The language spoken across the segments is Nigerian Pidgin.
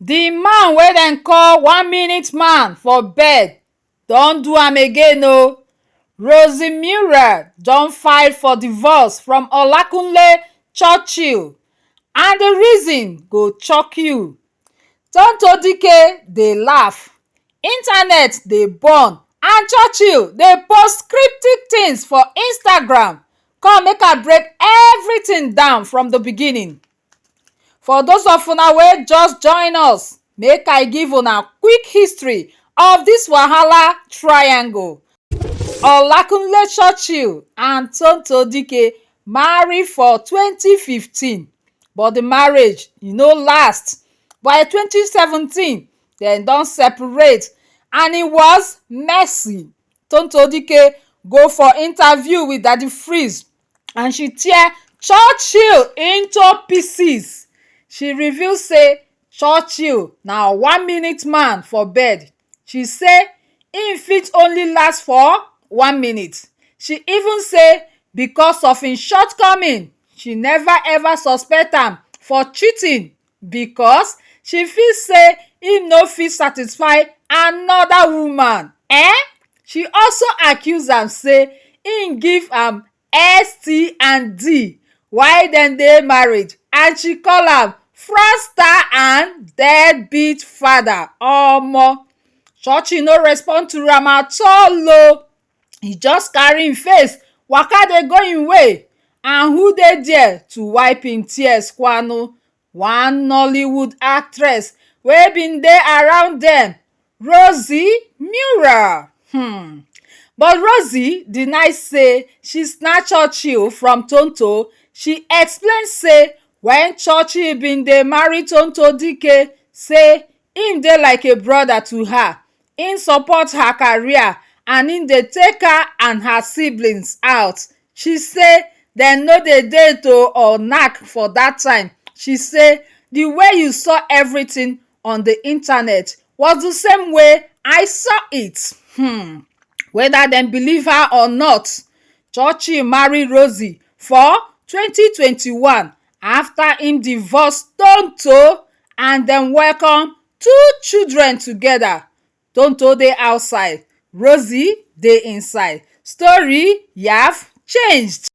The man wey dem call 1 minute man for bed don do am again o. Rosy Meurer don file for divorce from Olakunle Churchill, and the reason go shock you. Tonto Dikeh dey laugh, internet dey burn, and Churchill dey post cryptic things for Instagram. Come make I break everything down from the beginning. For those of una wey just join us, make I give una quick history of this wahala triangle. Olakunle Churchill and Tonto Dikeh marry for 2015, but the marriage no last. By 2017, dem don separate, and it was messy. Tonto Dikeh go for interview with Daddy Freeze, and she tear Churchill into pieces. She reveal say Churchill na 1 minute man for bed. She say im fit only last for 1 minute. She even say because of im shortcoming, she never ever suspect am for cheating because she feel say im no fit satisfy another woman. She also accuse am say im give am ST and D while dem dey married, and she call am fraudster and deadbeat father. Churchill no respond to am at all o. He just carry im face waka dey go im way, and who dey there to wipe im tears kwano? One Nollywood actress wey bin dey around dem, Rosy Meurer. But Rosy deny say she snatch Churchill from Tonto. She explain say when Churchill bin dey marry Tonto Dikeh, say im dey like a brother to her. Im support her career, and im dey take her and her siblings out. She say dem no dey date or knack for that time. She say the way you saw everything on the internet was the same way I saw it. Whether dem believe her or not, Churchill marry Rosy for 2021 after im divorce Tonto, and dem welcome 2 children together. Tonto dey outside, Rosy dey inside. Story have changed.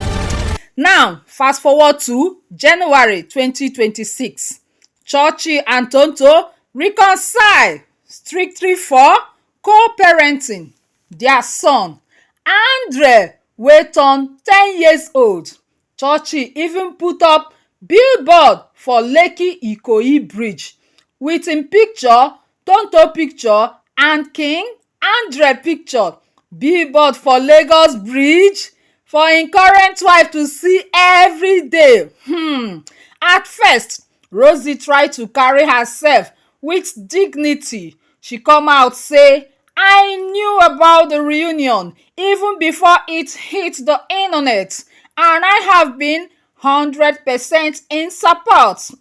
Now fast forward to January 2026. Churchill and Tonto reconcile strictly for co-parenting their son Andre wey turn 10 years old. Churchill even put up billboard for Lekki Ikoyi bridge with im picture, Tonto picture, and King Andre picture. Billboard for Lagos bridge for im current wife to see every day. At first, Rosy try to carry herself with dignity. She come out say, I knew about the reunion even before it hit the internet, and I have been 100% in support.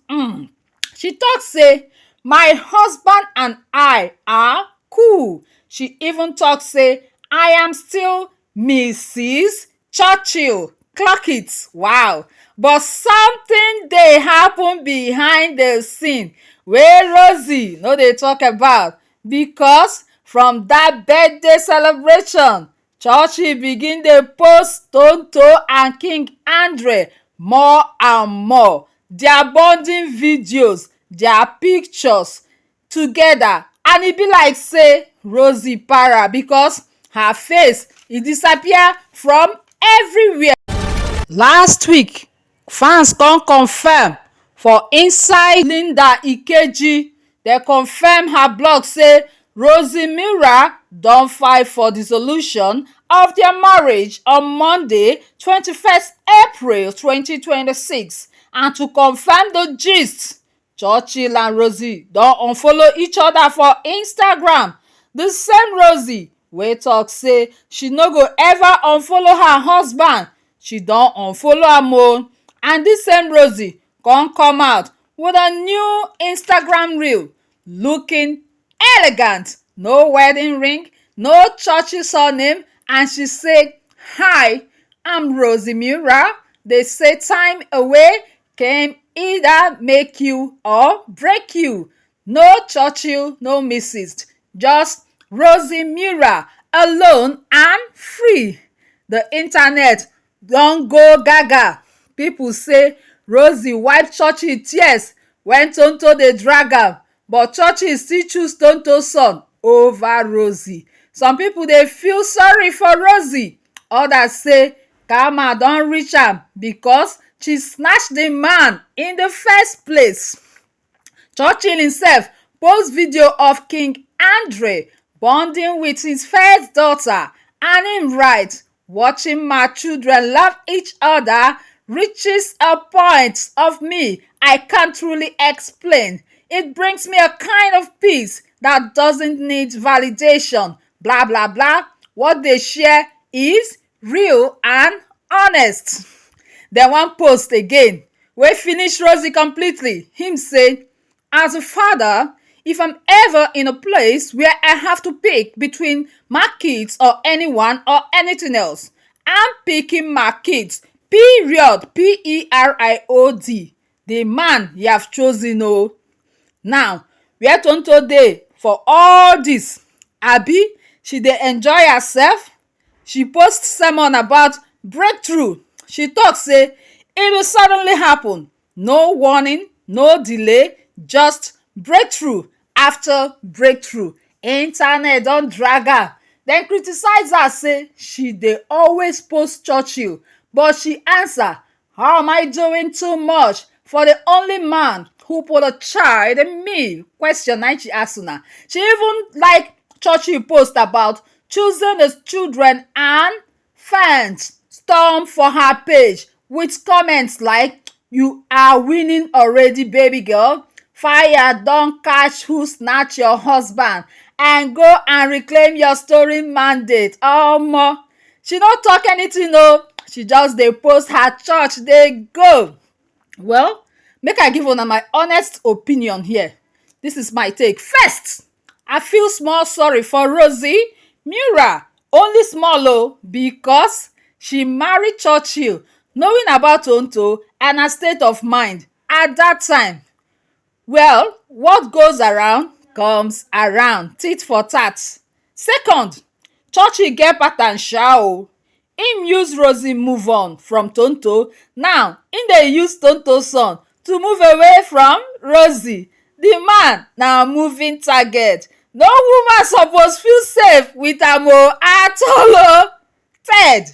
She talk say my husband and I are cool. She even talk say I am still Mrs. Churchill. Clock it. Wow. But something dey happen behind the scene wey Rosy no dey talk about, because from that birthday celebration, Churchill begin dey post Tonto and King Andre more and more. Their bonding videos, their pictures together, and e be like say Rosy para because her face e disappear from everywhere. Last week, fans come confirm for inside Linda Ikeji. Dem confirm her blog say Rosy Meurer don file for dissolution of their marriage on Monday 21st April 2026. And to confirm the gist, Churchill and Rosy don unfollow each other for Instagram. The same Rosy wey talk say she no go ever unfollow her husband, she don unfollow am o. And this same Rosy come out with a new Instagram reel looking elegant. No wedding ring, no Churchill surname, and she say, hi, I'm Rosy Meurer. They say time away can either make you or break you. No Churchill, no Mrs. Just Rosy Meurer, alone and free. The internet don go gaga. People say Rosy wipe Churchill tears when Tonto dey drag am, but Churchill still choose Tonto son over Rosy. Some people dey feel sorry for Rosy. Others say karma don reach am because she snatch the man in the first place. Churchill himself post video of King Andre bonding with his first daughter, and him write, "Watching my children love each other reaches a point of me I can't truly explain. It brings me a kind of peace that doesn't need validation. Blah blah blah. What they share is real and honest." Then one post again wey finish Rosy completely. Him say, "As a father, if I'm ever in a place where I have to pick between my kids or anyone or anything else, I'm picking my kids. Period. Period. The man you have chosen o." Now, where Tonto dey for all this? Abi, she dey enjoy herself? She post sermon about breakthrough. She talk say it will suddenly happen. No warning, no delay, just breakthrough after breakthrough. Internet don drag her. Dem criticize her say she dey always post Churchill, but she answer, "How am I doing too much for the only man who put a child in me?" Question na she ask una. She even like Churchill post about choosing his children, and fans storm for her page with comments like, "You are winning already, baby girl. Fire don catch who snatch your husband, and go and reclaim your stolen mandate." Omo, she no talk anything o. She just dey post her church dey go. Well, make I give una my honest opinion here. This is my take. First, I feel small sorry for Rosy Meurer. Only small o, because she marry Churchill knowing about Tonto and her state of mind at that time. Well, what goes around comes around. Tit for tat. Second, Churchill get pattern sha o. Him use Rosy move on from Tonto. Now him dey use Tonto son to move away from Rosy. The man na moving target. No woman suppose feel safe with am o at all o. Third,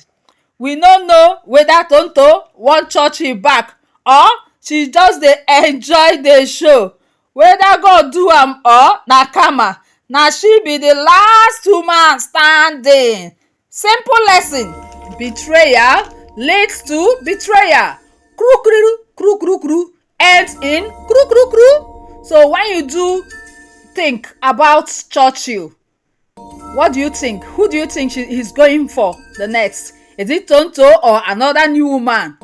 we no know whether Tonto want Churchill back or she just dey enjoy the show. Whether God do am or na karma, na she be the last woman standing. Simple lesson: betrayal leads to betrayal. Kru ends in kru. So when you do think about Churchill, what do you think? Who do you think he's going for the next? Is it Tonto or another new woman?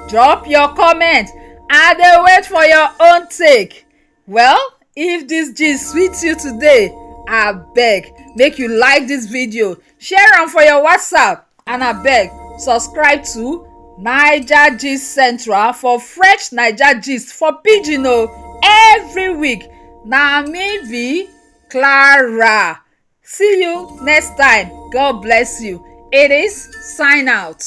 Drop your comment. I dey wait for your own take. Well, if this gist sweet you today, abeg make you like this video, share am for your WhatsApp, and abeg subscribe to Naijagistcentral for fresh Naija gist for pidgin o every week. Na me be Clara. See you next time. God bless you. It is sign out.